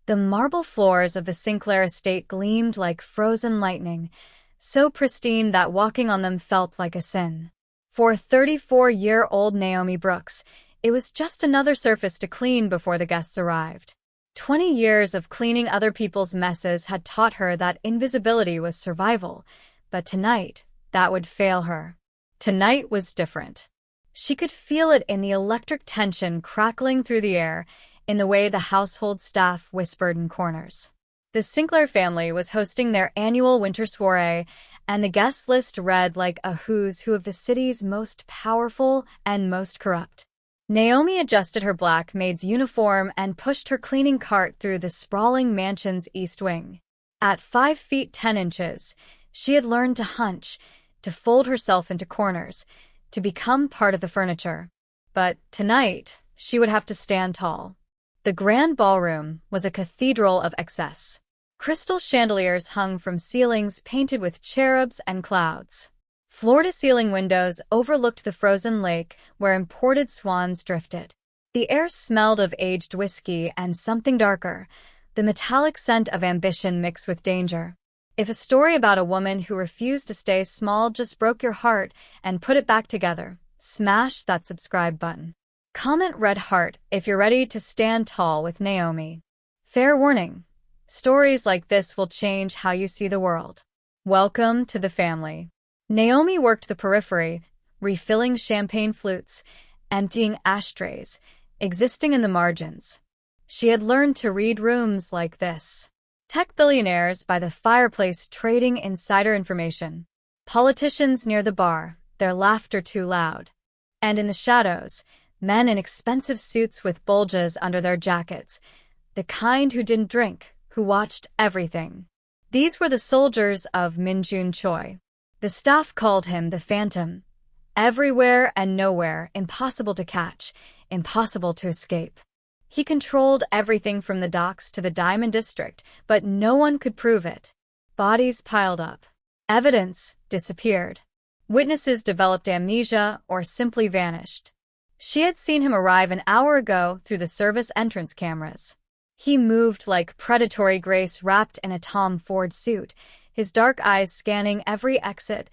The marble floors of the Sinclair estate gleamed like frozen lightning, so pristine that walking on them felt like a sin. For 34-year-old Naomi Brooks, it was just another surface to clean before the guests arrived. 20 years of cleaning other people's messes had taught her that invisibility was survival, but tonight, that would fail her. Tonight was different. She could feel it in the electric tension crackling through the air, in the way the household staff whispered in corners. The Sinclair family was hosting their annual winter soiree, and the guest list read like a who's who of the city's most powerful and most corrupt. Naomi adjusted her black maid's uniform and pushed her cleaning cart through the sprawling mansion's east wing. At 5 feet 10 inches, she had learned to hunch, to fold herself into corners, to become part of the furniture. But tonight, she would have to stand tall. The grand ballroom was a cathedral of excess. Crystal chandeliers hung from ceilings painted with cherubs and clouds. Floor-to-ceiling windows overlooked the frozen lake where imported swans drifted. The air smelled of aged whiskey and something darker, the metallic scent of ambition mixed with danger. If a story about a woman who refused to stay small just broke your heart and put it back together, smash that subscribe button. Comment red heart if you're ready to stand tall with Naomi. Fair warning, stories like this will change how you see the world. Welcome to the family. Naomi worked the periphery, refilling champagne flutes, emptying ashtrays, existing in the margins. She had learned to read rooms like this. Tech billionaires by the fireplace trading insider information. Politicians near the bar, their laughter too loud. And in the shadows, men in expensive suits with bulges under their jackets, the kind who didn't drink, who watched everything. These were the soldiers of Min Jun Choi. The staff called him the Phantom. Everywhere and nowhere, impossible to catch, impossible to escape. He controlled everything from the docks to the Diamond District, but no one could prove it. Bodies piled up. Evidence disappeared. Witnesses developed amnesia or simply vanished. She had seen him arrive an hour ago through the service entrance cameras. He moved like predatory grace wrapped in a Tom Ford suit, his dark eyes scanning every exit,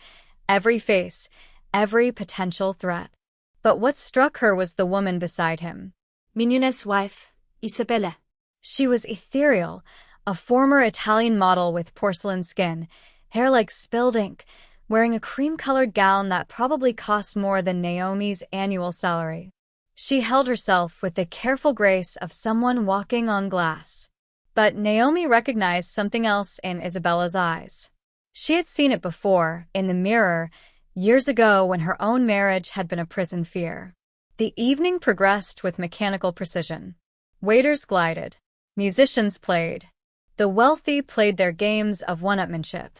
every face, every potential threat. But what struck her was the woman beside him. Mignonne's wife, Isabella. She was ethereal, a former Italian model with porcelain skin, hair like spilled ink, wearing a cream-colored gown that probably cost more than Naomi's annual salary. She held herself with the careful grace of someone walking on glass. But Naomi recognized something else in Isabella's eyes. She had seen it before, in the mirror, years ago when her own marriage had been a prison fear. The evening progressed with mechanical precision. Waiters glided. Musicians played. The wealthy played their games of one-upmanship.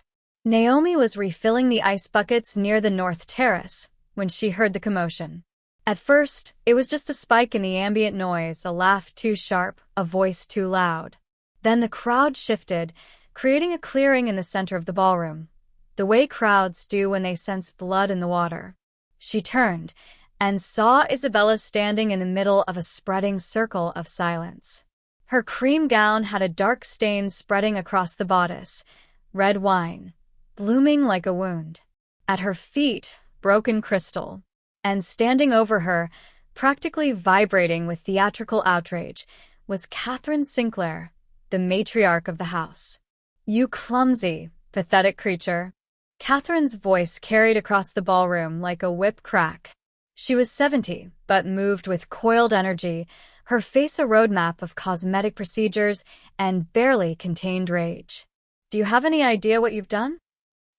Naomi was refilling the ice buckets near the North Terrace when she heard the commotion. At first, it was just a spike in the ambient noise, a laugh too sharp, a voice too loud. Then the crowd shifted, creating a clearing in the center of the ballroom, the way crowds do when they sense blood in the water. She turned and saw Isabella standing in the middle of a spreading circle of silence. Her cream gown had a dark stain spreading across the bodice, red wine, blooming like a wound. At her feet, broken crystal. And standing over her, practically vibrating with theatrical outrage, was Catherine Sinclair, the matriarch of the house. "You clumsy, pathetic creature." Catherine's voice carried across the ballroom like a whip crack. She was 70, but moved with coiled energy, her face a roadmap of cosmetic procedures and barely contained rage. "Do you have any idea what you've done?"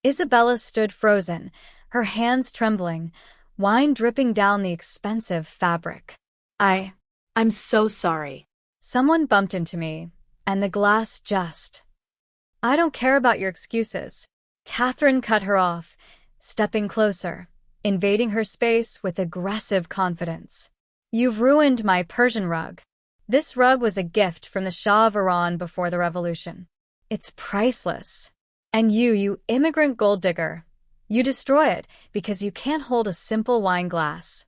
Isabella stood frozen, her hands trembling, wine dripping down the expensive fabric. I'm so sorry." "Someone bumped into me, and the glass just—" "I don't care about your excuses." Catherine cut her off, stepping closer, invading her space with aggressive confidence. "You've ruined my Persian rug. This rug was a gift from the Shah of Iran before the revolution. It's priceless. And you immigrant gold digger, you destroy it because you can't hold a simple wine glass."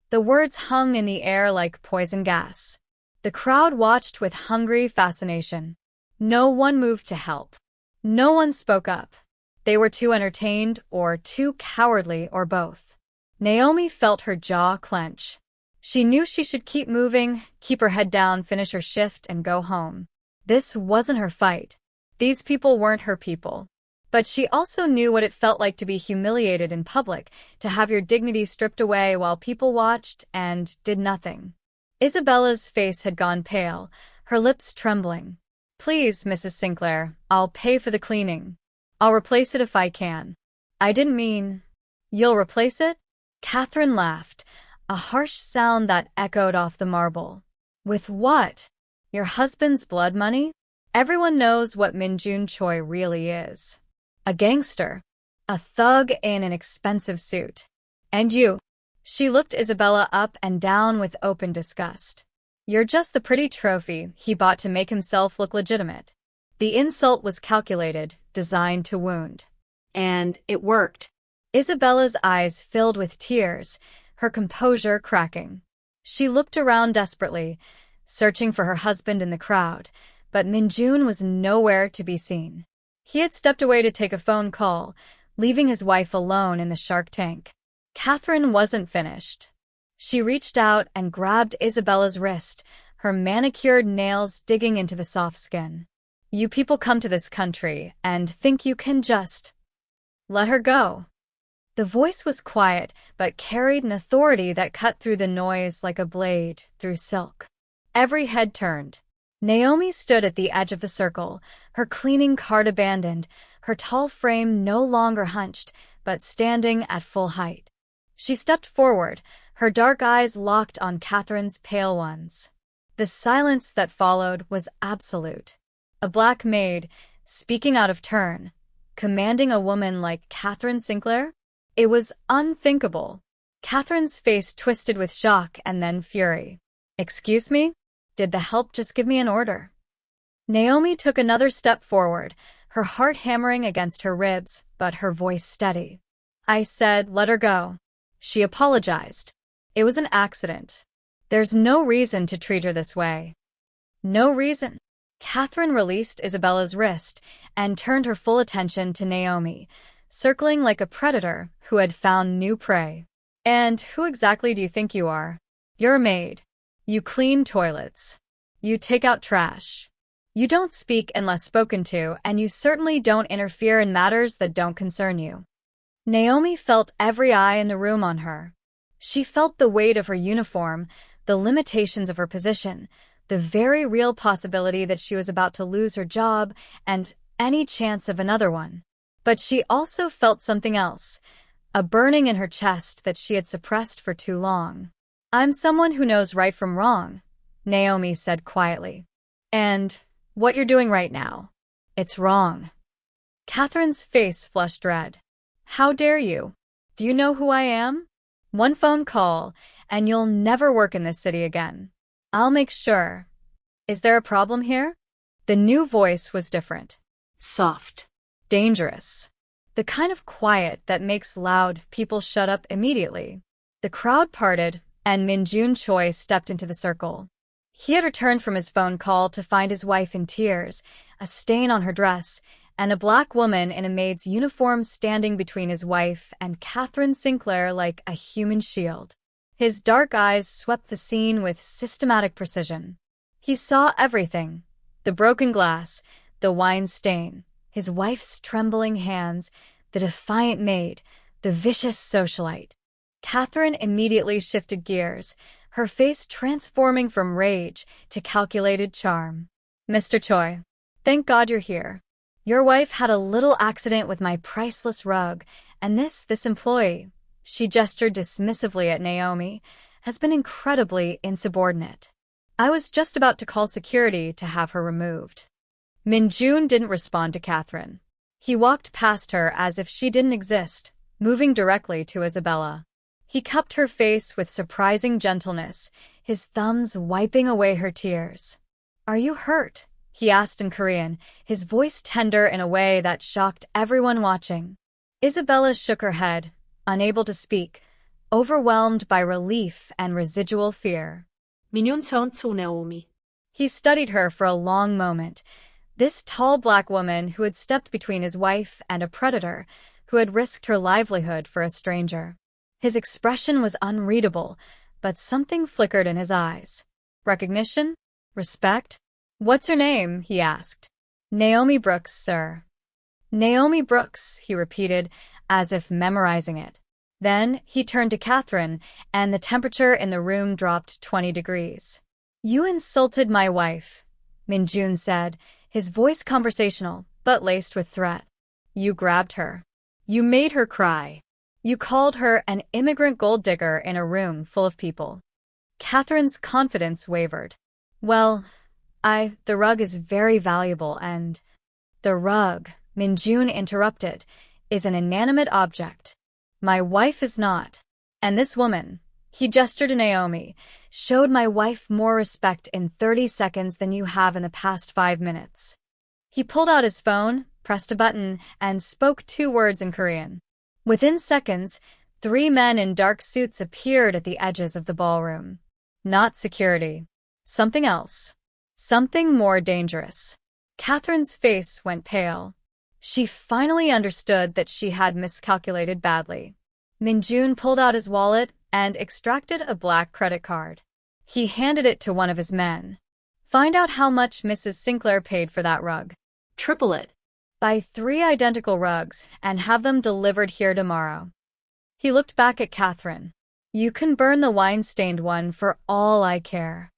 The words hung in the air like poison gas. The crowd watched with hungry fascination. No one moved to help. No one spoke up. They were too entertained or too cowardly or both. Naomi felt her jaw clench. She knew she should keep moving, keep her head down, finish her shift, and go home. This wasn't her fight. These people weren't her people. But she also knew what it felt like to be humiliated in public, to have your dignity stripped away while people watched and did nothing. Isabella's face had gone pale, her lips trembling. "Please, Mrs. Sinclair, I'll pay for the cleaning. I'll replace it if I can." "I didn't mean—" "You'll replace it?" Catherine laughed, a harsh sound that echoed off the marble. "With what? Your husband's blood money? Everyone knows what Min-jun Choi really is. A gangster. A thug in an expensive suit. And you?" She looked Isabella up and down with open disgust. "You're just the pretty trophy he bought to make himself look legitimate." The insult was calculated, designed to wound. And it worked. Isabella's eyes filled with tears, her composure cracking. She looked around desperately, searching for her husband in the crowd, but Min-jun was nowhere to be seen. He had stepped away to take a phone call, leaving his wife alone in the shark tank. Catherine wasn't finished. She reached out and grabbed Isabella's wrist, her manicured nails digging into the soft skin. "You people come to this country and think you can just let her go." The voice was quiet, but carried an authority that cut through the noise like a blade through silk. Every head turned. Naomi stood at the edge of the circle, her cleaning cart abandoned, her tall frame no longer hunched, but standing at full height. She stepped forward, her dark eyes locked on Catherine's pale ones. The silence that followed was absolute. A black maid, speaking out of turn, commanding a woman like Catherine Sinclair? It was unthinkable. Catherine's face twisted with shock and then fury. "Excuse me? Did the help just give me an order?" Naomi took another step forward, her heart hammering against her ribs, but her voice steady. "I said let her go." She apologized. "It was an accident. There's no reason to treat her this way." "No reason?" Catherine released Isabella's wrist and turned her full attention to Naomi, circling like a predator who had found new prey. "And who exactly do you think you are? You're a maid. You clean toilets. You take out trash. You don't speak unless spoken to, and you certainly don't interfere in matters that don't concern you." Naomi felt every eye in the room on her. She felt the weight of her uniform, the limitations of her position, the very real possibility that she was about to lose her job and any chance of another one. But she also felt something else, a burning in her chest that she had suppressed for too long. "I'm someone who knows right from wrong," Naomi said quietly. "And what you're doing right now, it's wrong." Catherine's face flushed red. "How dare you? Do you know who I am? One phone call, and you'll never work in this city again. I'll make sure. Is there a problem here?" The new voice was different. Soft. Dangerous. The kind of quiet that makes loud people shut up immediately. The crowd parted, and Min-jun Choi stepped into the circle. He had returned from his phone call to find his wife in tears, a stain on her dress, and a black woman in a maid's uniform standing between his wife and Catherine Sinclair like a human shield. His dark eyes swept the scene with systematic precision. He saw everything: the broken glass, the wine stain, his wife's trembling hands, the defiant maid, the vicious socialite. Catherine immediately shifted gears, her face transforming from rage to calculated charm. "Mr. Choi, thank God you're here. Your wife had a little accident with my priceless rug, and this employee," she gestured dismissively at Naomi, "has been incredibly insubordinate. I was just about to call security to have her removed." Min-jun didn't respond to Catherine. He walked past her as if she didn't exist, moving directly to Isabella. He cupped her face with surprising gentleness, his thumbs wiping away her tears. "Are you hurt?" he asked in Korean, his voice tender in a way that shocked everyone watching. Isabella shook her head, unable to speak, overwhelmed by relief and residual fear. Min-jun turned to Naomi. He studied her for a long moment. This tall black woman who had stepped between his wife and a predator, who had risked her livelihood for a stranger. His expression was unreadable, but something flickered in his eyes. Recognition? Respect? "What's her name?" he asked. "Naomi Brooks, sir." "Naomi Brooks," he repeated, as if memorizing it. Then he turned to Catherine, and the temperature in the room dropped 20 degrees. "You insulted my wife," Minjun said, his voice conversational, but laced with threat. "You grabbed her. You made her cry. You called her an immigrant gold digger in a room full of people." Catherine's confidence wavered. "Well, the rug is very valuable and—" "The rug," Minjun interrupted, "is an inanimate object. My wife is not. And this woman," he gestured to Naomi, "showed my wife more respect in 30 seconds than you have in the past 5 minutes." He pulled out his phone, pressed a button, and spoke 2 words in Korean. Within seconds, 3 men in dark suits appeared at the edges of the ballroom. Not security. Something else. Something more dangerous. Catherine's face went pale. She finally understood that she had miscalculated badly. Minjun pulled out his wallet and extracted a black credit card. He handed it to one of his men. "Find out how much Mrs. Sinclair paid for that rug. Triple it. Buy 3 identical rugs and have them delivered here tomorrow." He looked back at Catherine. "You can burn the wine-stained one for all I care."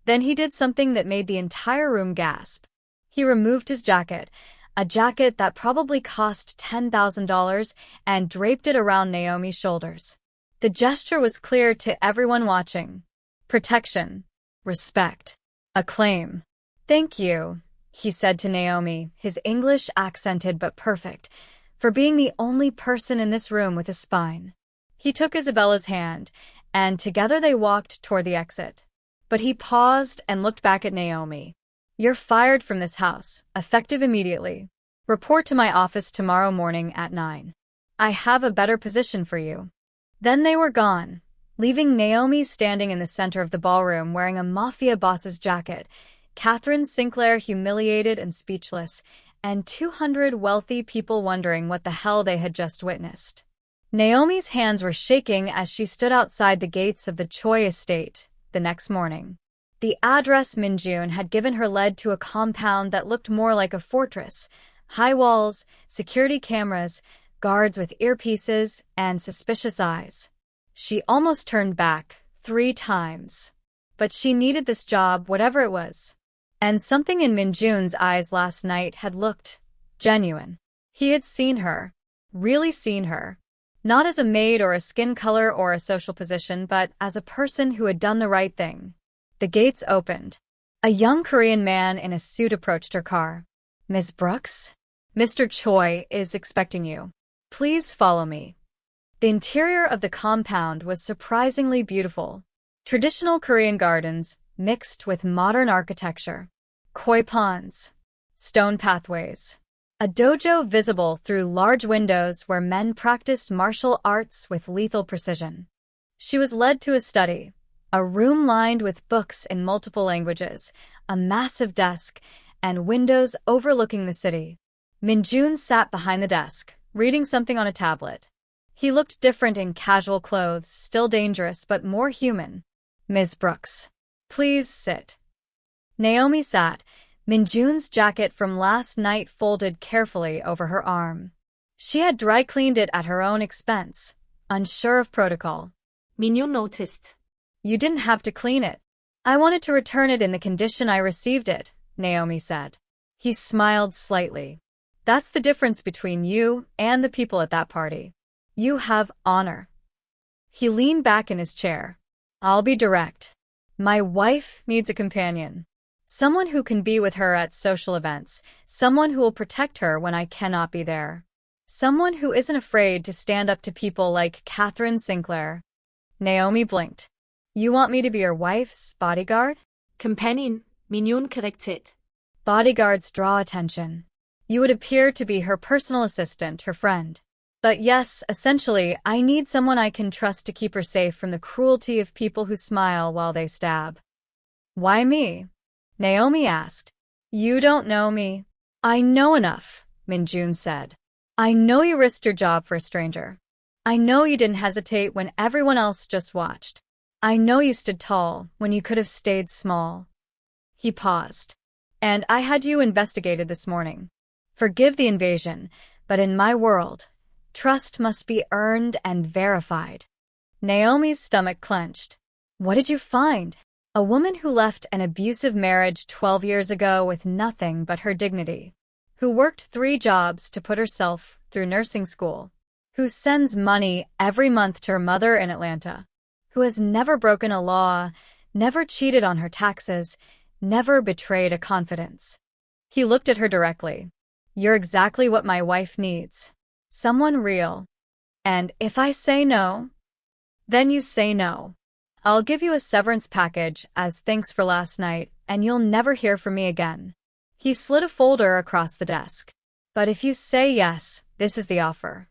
Then he did something that made the entire room gasp. He removed his jacket, a jacket that probably cost $10,000, and draped it around Naomi's shoulders. The gesture was clear to everyone watching. Protection. Respect. Acclaim. "Thank you," he said to Naomi, his English accented but perfect, "for being the only person in this room with a spine." He took Isabella's hand, and together they walked toward the exit. But he paused and looked back at Naomi. "You're fired from this house, effective immediately. Report to my office tomorrow morning at 9. I have a better position for you." Then they were gone, leaving Naomi standing in the center of the ballroom wearing a Mafia boss's jacket, Catherine Sinclair humiliated and speechless, and 200 wealthy people wondering what the hell they had just witnessed. Naomi's hands were shaking as she stood outside the gates of the Choi estate the next morning. The address Minjun had given her led to a compound that looked more like a fortress. High walls, security cameras, guards with earpieces, and suspicious eyes. She almost turned back 3 times. But she needed this job, whatever it was. And something in Minjun's eyes last night had looked genuine. He had seen her. Really seen her. Not as a maid or a skin color or a social position, but as a person who had done the right thing. The gates opened. A young Korean man in a suit approached her car. "Ms. Brooks? Mr. Choi is expecting you. Please follow me." The interior of the compound was surprisingly beautiful. Traditional Korean gardens mixed with modern architecture. Koi ponds. Stone pathways. A dojo visible through large windows where men practiced martial arts with lethal precision. She was led to a study, a room lined with books in multiple languages, a massive desk, and windows overlooking the city. Minjun sat behind the desk, reading something on a tablet. He looked different in casual clothes, still dangerous but more human. "Ms. Brooks, please sit." Naomi sat, Minjun's jacket from last night folded carefully over her arm. She had dry cleaned it at her own expense, unsure of protocol. Minjun noticed. "You didn't have to clean it. I wanted to return it in the condition I received it," Naomi said. He smiled slightly. "That's the difference between you and the people at that party. You have honor." He leaned back in his chair. "I'll be direct. My wife needs a companion. Someone who can be with her at social events, someone who will protect her when I cannot be there. Someone who isn't afraid to stand up to people like Catherine Sinclair." Naomi blinked. "You want me to be your wife's bodyguard?" Companion, Minjun corrected. Bodyguards draw attention. You would appear to be her personal assistant, her friend. But yes, essentially, I need someone I can trust to keep her safe from the cruelty of people who smile while they stab. "Why me?" Naomi asked. You don't know me. I know enough, Minjun said. I know you risked your job for a stranger. I know you didn't hesitate when everyone else just watched. I know you stood tall when you could have stayed small. He paused. And I had you investigated this morning. Forgive the invasion, but in my world, trust must be earned and verified. Naomi's stomach clenched. What did you find? A woman who left an abusive marriage 12 years ago with nothing but her dignity, who worked 3 jobs to put herself through nursing school, who sends money every month to her mother in Atlanta, who has never broken a law, never cheated on her taxes, never betrayed a confidence. He looked at her directly. You're exactly what my wife needs. Someone real. And if I say no, then you say no. I'll give you a severance package as thanks for last night, and you'll never hear from me again. He slid a folder across the desk. But if you say yes, this is the offer.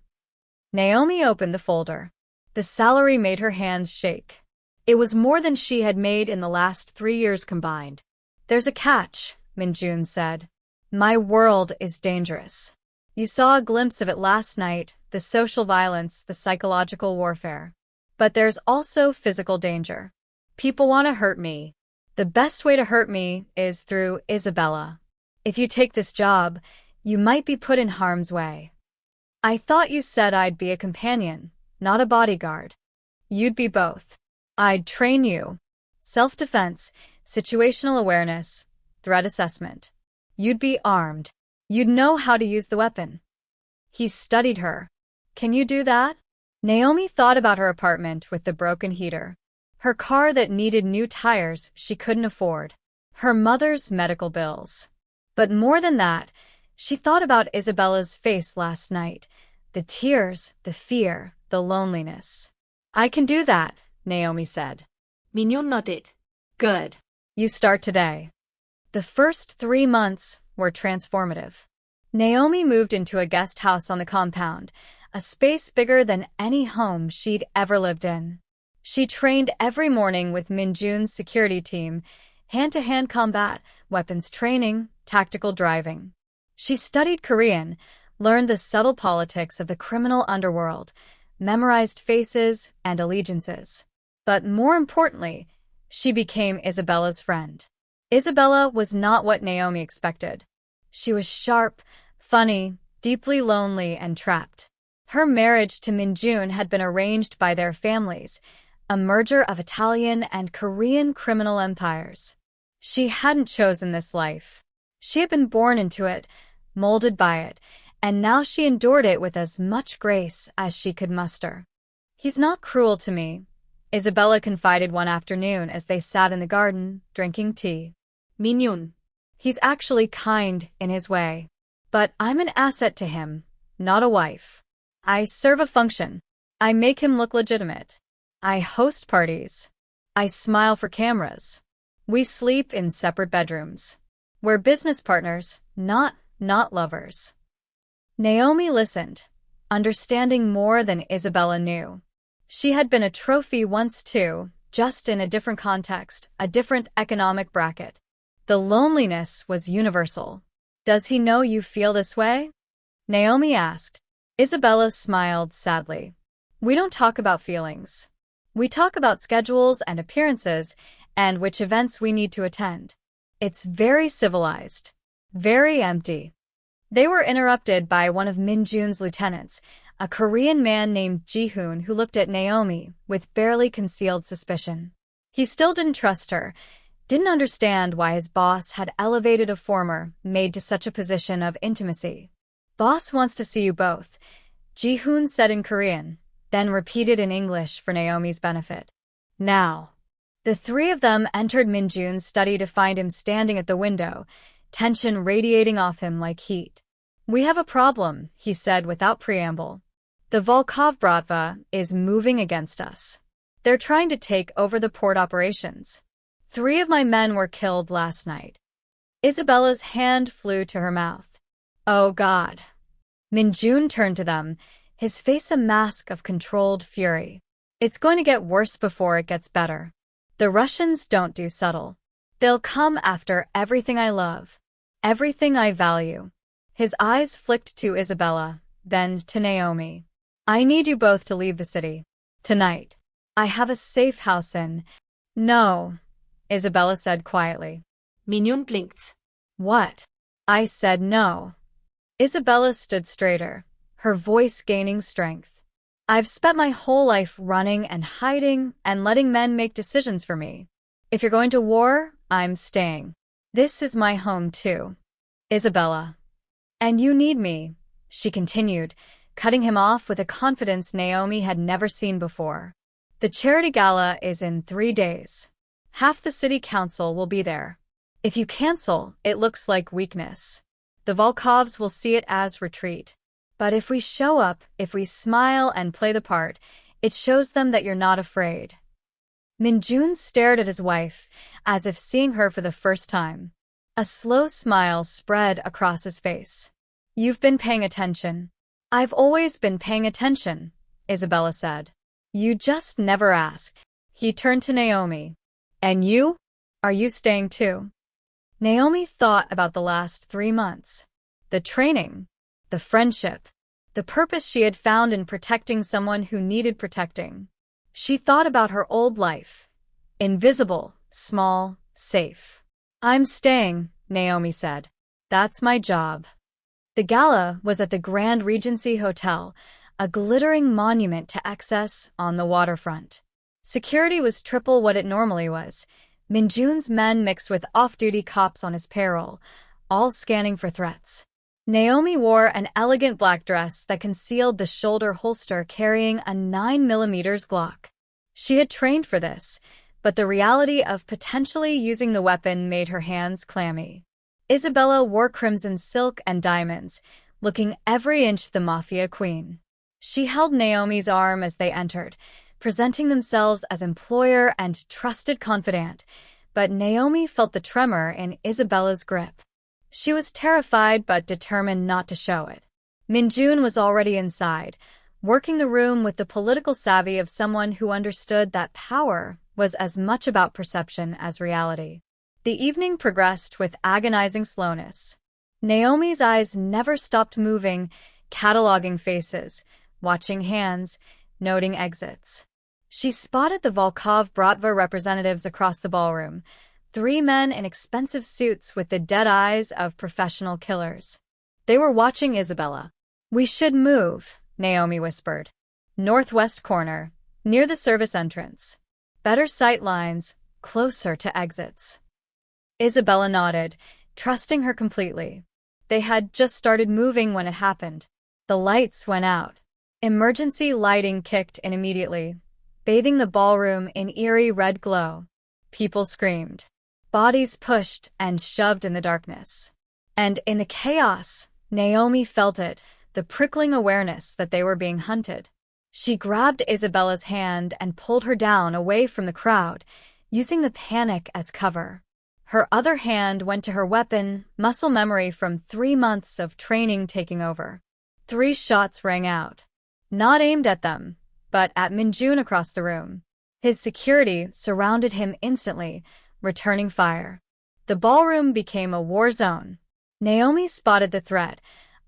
Naomi opened the folder. The salary made her hands shake. It was more than she had made in the last 3 years combined. There's a catch, Minjun said. My world is dangerous. You saw a glimpse of it last night, the social violence, the psychological warfare. But there's also physical danger. People want to hurt me. The best way to hurt me is through Isabella. If you take this job, you might be put in harm's way. I thought you said I'd be a companion, not a bodyguard. You'd be both. I'd train you. Self-defense, situational awareness, threat assessment. You'd be armed. You'd know how to use the weapon. He studied her. Can you do that? Naomi thought about her apartment with the broken heater, her car that needed new tires she couldn't afford, her mother's medical bills. But more than that, she thought about Isabella's face last night, the tears, the fear, the loneliness. I can do that, Naomi said. Minyoon nodded. Good. You start today. The first 3 months were transformative. Naomi moved into a guest house on the compound, a space bigger than any home she'd ever lived in. She trained every morning with Minjun's security team, hand-to-hand combat, weapons training, tactical driving. She studied Korean, learned the subtle politics of the criminal underworld, memorized faces and allegiances. But more importantly, she became Isabella's friend. Isabella was not what Naomi expected. She was sharp, funny, deeply lonely, and trapped. Her marriage to Minjun had been arranged by their families, a merger of Italian and Korean criminal empires. She hadn't chosen this life. She had been born into it, molded by it, and now she endured it with as much grace as she could muster. He's not cruel to me, Isabella confided one afternoon as they sat in the garden, drinking tea. Minyoon. He's actually kind in his way. But I'm an asset to him, not a wife. I serve a function. I make him look legitimate. I host parties. I smile for cameras. We sleep in separate bedrooms. We're business partners, not lovers. Naomi listened, understanding more than Isabella knew. She had been a trophy once too, just in a different context, a different economic bracket. The loneliness was universal. Does he know you feel this way? Naomi asked. Isabella smiled sadly. We don't talk about feelings. We talk about schedules and appearances and which events we need to attend. It's very civilized, very empty. They were interrupted by one of Minjun's lieutenants, a Korean man named Ji-hoon who looked at Naomi with barely concealed suspicion. He still didn't trust her, didn't understand why his boss had elevated a former maid to such a position of intimacy. Boss wants to see you both, Ji-hoon said in Korean, then repeated in English for Naomi's benefit. Now. The 3 of them entered Minjun's study to find him standing at the window, tension radiating off him like heat. We have a problem, he said without preamble. The Volkov Bratva is moving against us. They're trying to take over the port operations. 3 of my men were killed last night. Isabella's hand flew to her mouth. Oh God. Minjun turned to them, his face a mask of controlled fury. It's going to get worse before it gets better. The Russians don't do subtle. They'll come after everything I love, everything I value. His eyes flicked to Isabella, then to Naomi. I need you both to leave the city. Tonight. I have a safe house in. No, Isabella said quietly. Mignon blinked. What? I said no. Isabella stood straighter, her voice gaining strength. I've spent my whole life running and hiding and letting men make decisions for me. If you're going to war, I'm staying. This is my home too. Isabella. And you need me, she continued, cutting him off with a confidence Naomi had never seen before. The charity gala is in 3 days. Half the city council will be there. If you cancel, it looks like weakness. The Volkovs will see it as retreat. But if we show up, if we smile and play the part, it shows them that you're not afraid. Minjun stared at his wife, as if seeing her for the first time. A slow smile spread across his face. You've been paying attention. I've always been paying attention, Isabella said. You just never ask. He turned to Naomi. And you? Are you staying too? Naomi thought about the last 3 months. The training, the friendship, the purpose she had found in protecting someone who needed protecting. She thought about her old life. Invisible, small, safe. I'm staying, Naomi said. That's my job. The gala was at the Grand Regency Hotel, a glittering monument to excess on the waterfront. Security was triple what it normally was. Minjun's men mixed with off-duty cops on his payroll, all scanning for threats. Naomi wore an elegant black dress that concealed the shoulder holster carrying a 9mm Glock. She had trained for this, but the reality of potentially using the weapon made her hands clammy. Isabella wore crimson silk and diamonds, looking every inch the Mafia queen. She held Naomi's arm as they entered, presenting themselves as employer and trusted confidant, but Naomi felt the tremor in Isabella's grip. She was terrified but determined not to show it. Minjun was already inside, working the room with the political savvy of someone who understood that power was as much about perception as reality. The evening progressed with agonizing slowness. Naomi's eyes never stopped moving, cataloging faces, watching hands, noting exits. She spotted the Volkov Bratva representatives across the ballroom, 3 men in expensive suits with the dead eyes of professional killers. They were watching Isabella. We should move, Naomi whispered. Northwest corner, near the service entrance. Better sight lines, closer to exits. Isabella nodded, trusting her completely. They had just started moving when it happened. The lights went out. Emergency lighting kicked in immediately, bathing the ballroom in eerie red glow. People screamed. Bodies pushed and shoved in the darkness. And in the chaos, Naomi felt it, the prickling awareness that they were being hunted. She grabbed Isabella's hand and pulled her down away from the crowd, using the panic as cover. Her other hand went to her weapon, muscle memory from 3 months of training taking over. 3 shots rang out. Not aimed at them, but at Minjun across the room. His security surrounded him instantly, returning fire. The ballroom became a war zone. Naomi spotted the threat,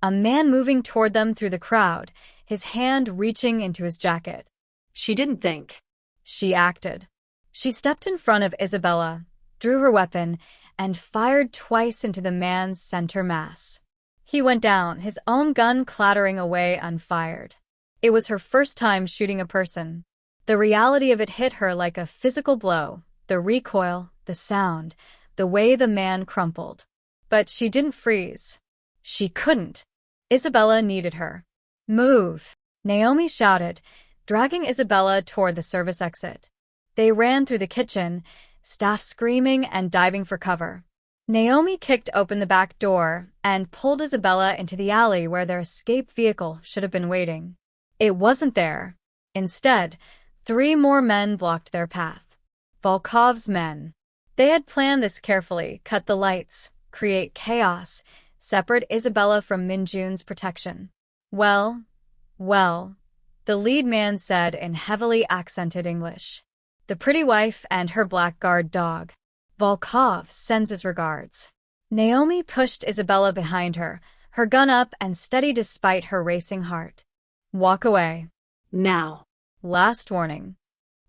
a man moving toward them through the crowd, his hand reaching into his jacket. She didn't think. She acted. She stepped in front of Isabella, drew her weapon, and fired twice into the man's center mass. He went down, his own gun clattering away unfired. It was her first time shooting a person. The reality of it hit her like a physical blow, the recoil, the sound, the way the man crumpled. But she didn't freeze. She couldn't. Isabella needed her. Move, Naomi shouted, dragging Isabella toward the service exit. They ran through the kitchen, staff screaming and diving for cover. Naomi kicked open the back door and pulled Isabella into the alley where their escape vehicle should have been waiting. It wasn't there. Instead, 3 more men blocked their path. Volkov's men. They had planned this carefully, cut the lights, create chaos, separate Isabella from Minjun's protection. Well, the lead man said in heavily accented English. The pretty wife and her blackguard dog. Volkov sends his regards. Naomi pushed Isabella behind her, her gun up and steady despite her racing heart. Walk away. Now. Last warning.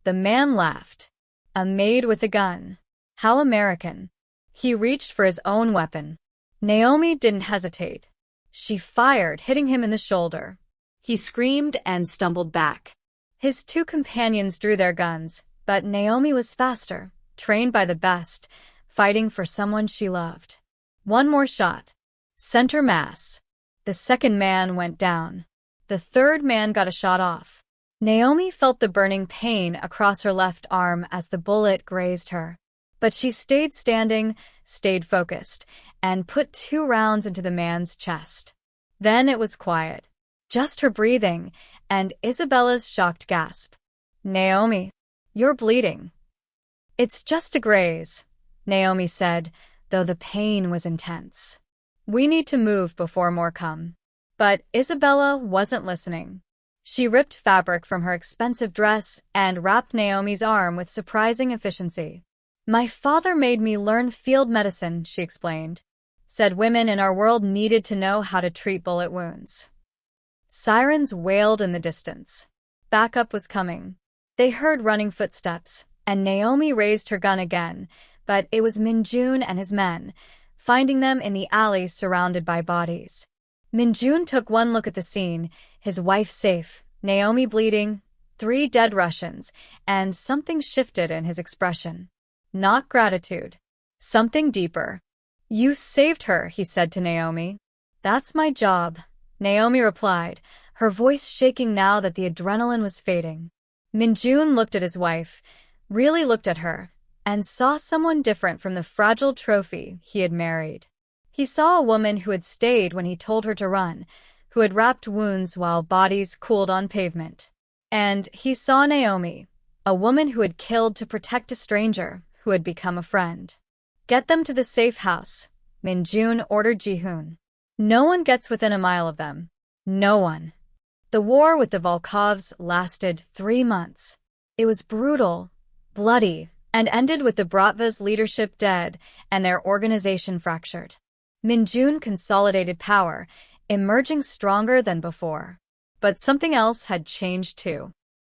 The man laughed. A maid with a gun. How American. He reached for his own weapon. Naomi didn't hesitate. She fired, hitting him in the shoulder. He screamed and stumbled back. His two companions drew their guns, but Naomi was faster, trained by the best, fighting for someone she loved. One more shot. Center mass. The second man went down. The third man got a shot off. Naomi felt the burning pain across her left arm as the bullet grazed her. But she stayed standing, stayed focused, and put 2 rounds into the man's chest. Then it was quiet. Just her breathing, and Isabella's shocked gasp. Naomi, you're bleeding. It's just a graze, Naomi said, though the pain was intense. We need to move before more come. But Isabella wasn't listening. She ripped fabric from her expensive dress and wrapped Naomi's arm with surprising efficiency. My father made me learn field medicine, she explained. Said women in our world needed to know how to treat bullet wounds. Sirens wailed in the distance. Backup was coming. They heard running footsteps, and Naomi raised her gun again, but it was Minjun and his men, finding them in the alley surrounded by bodies. Minjun took one look at the scene, his wife safe, Naomi bleeding, 3 dead Russians, and something shifted in his expression. Not gratitude. Something deeper. You saved her, he said to Naomi. That's my job, Naomi replied, her voice shaking now that the adrenaline was fading. Minjun looked at his wife, really looked at her, and saw someone different from the fragile trophy he had married. He saw a woman who had stayed when he told her to run, who had wrapped wounds while bodies cooled on pavement. And he saw Naomi, a woman who had killed to protect a stranger who had become a friend. Get them to the safe house, Minjun ordered Jihoon. No one gets within a mile of them. No one. The war with the Volkovs lasted 3 months. It was brutal, bloody, and ended with the Bratva's leadership dead and their organization fractured. Minjun consolidated power, emerging stronger than before. But something else had changed too.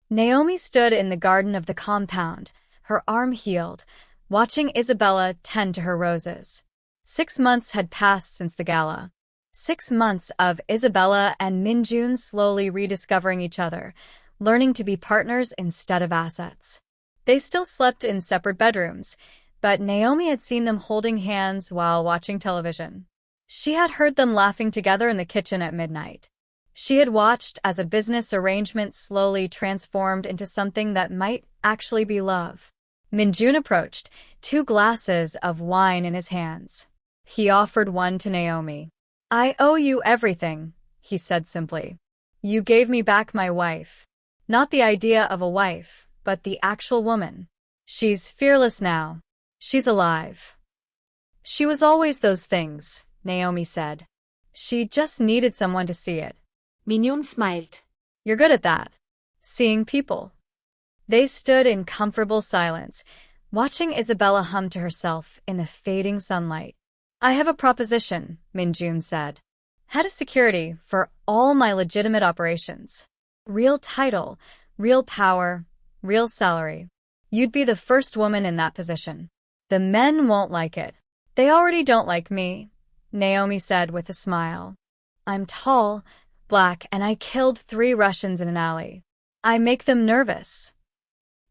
Naomi stood in the garden of the compound, her arm healed, watching Isabella tend to her roses. 6 months had passed since the gala. 6 months of Isabella and Minjun slowly rediscovering each other, learning to be partners instead of assets. They still slept in separate bedrooms, but Naomi had seen them holding hands while watching television. She had heard them laughing together in the kitchen at midnight. She had watched as a business arrangement slowly transformed into something that might actually be love. Minjun approached, 2 glasses of wine in his hands. He offered one to Naomi. I owe you everything, he said simply. You gave me back my wife. Not the idea of a wife, but the actual woman. She's fearless now. She's alive. She was always those things, Naomi said. She just needed someone to see it. Minjun smiled. You're good at that. Seeing people. They stood in comfortable silence, watching Isabella hum to herself in the fading sunlight. I have a proposition, Minjun said. Head of security for all my legitimate operations. Real title, real power, real salary. You'd be the first woman in that position. The men won't like it. They already don't like me, Naomi said with a smile. I'm tall, black, and I killed 3 Russians in an alley. I make them nervous.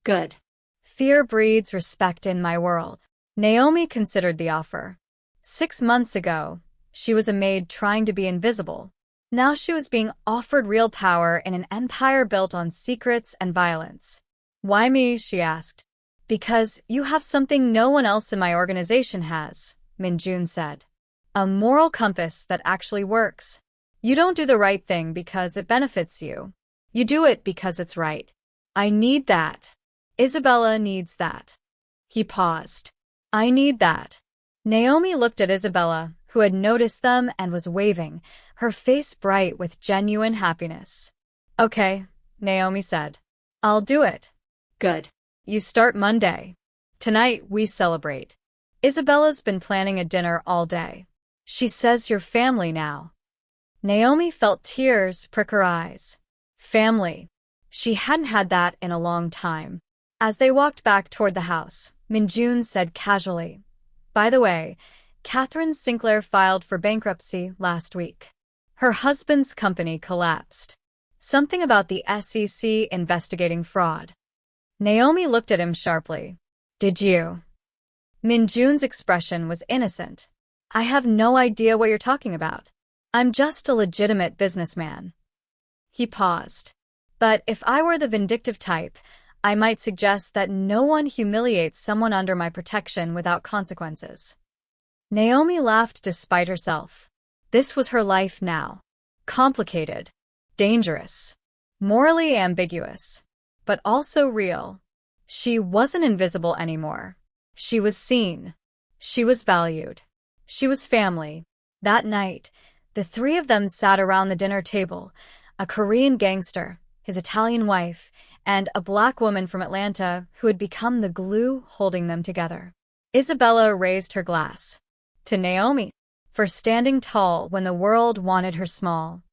Good. Fear breeds respect in my world. Naomi considered the offer. 6 months ago, she was a maid trying to be invisible. Now she was being offered real power in an empire built on secrets and violence. Why me, she asked. Because you have something no one else in my organization has, Minjun said. A moral compass that actually works. You don't do the right thing because it benefits you. You do it because it's right. I need that. Isabella needs that. He paused. I need that. Naomi looked at Isabella, who had noticed them and was waving, her face bright with genuine happiness. Okay, Naomi said. I'll do it. Good. You start Monday. Tonight we celebrate. Isabella's been planning a dinner all day. She says you're family now. Naomi felt tears prick her eyes. Family. She hadn't had that in a long time. As they walked back toward the house, Minjun said casually, "By the way, Catherine Sinclair filed for bankruptcy last week. Her husband's company collapsed. Something about the SEC investigating fraud." Naomi looked at him sharply. "Did you?" Minjun's expression was innocent. "I have no idea what you're talking about. I'm just a legitimate businessman." He paused. "But if I were the vindictive type, I might suggest that no one humiliates someone under my protection without consequences." Naomi laughed despite herself. This was her life now. Complicated, dangerous, morally ambiguous, but also real. She wasn't invisible anymore. She was seen. She was valued. She was family. That night, the three of them sat around the dinner table, a Korean gangster, his Italian wife, and a black woman from Atlanta who had become the glue holding them together. Isabella raised her glass. To Naomi, for standing tall when the world wanted her small.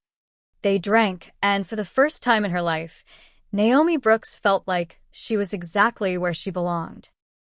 They drank, and for the first time in her life, Naomi Brooks felt like she was exactly where she belonged.